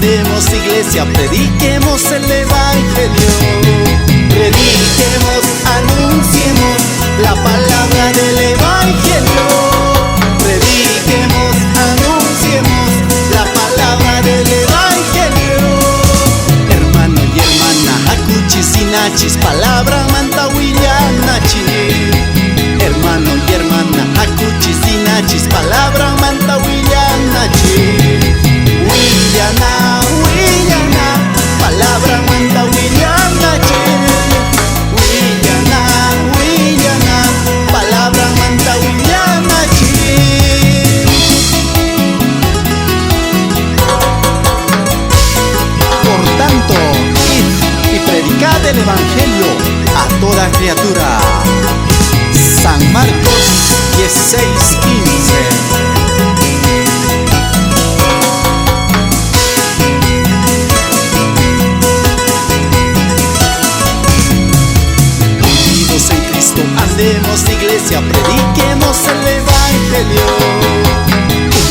andemos iglesia, prediquemos el evangelio. Prediquemos, anunciemos la palabra del evangelio. Prediquemos, anunciemos la palabra del evangelio. Hermano y hermana, hakuchis y nachis, palabra manta nachi. Hermano y hermana, hakuchis y nachis, palabra manta nachi. Willana, willana, palabra manta nachi. Willana, willana, palabra manta nachi. Por tanto, id y predicad el evangelio a toda criatura. San Marcos 16:15. Andemos iglesia, prediquemos el evangelio.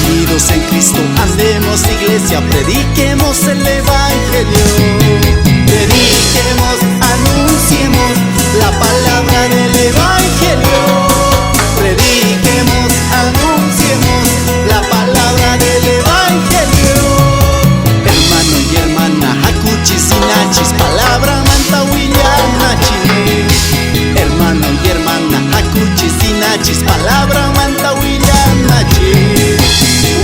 Unidos en Cristo, andemos iglesia, prediquemos el evangelio. Prediquemos, anunciemos la palabra del evangelio. Prediquemos, anunciemos la palabra del evangelio. Hermano y hermana, hakuchis y nachis, palabra manta nachi. Hermano y hermana, hakuchis y nachis, palabra manta nachi.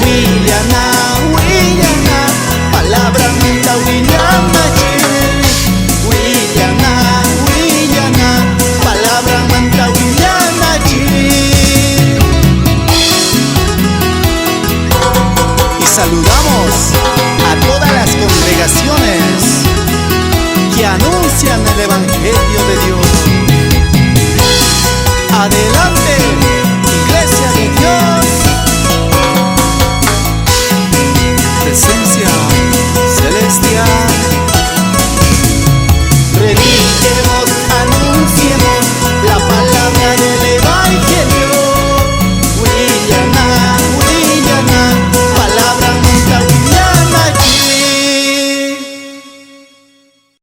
Willana, willana, palabra manta nachi. Willana, willana, palabra manta nachi. Y saludamos a todas las congregaciones que anuncian el evangelio.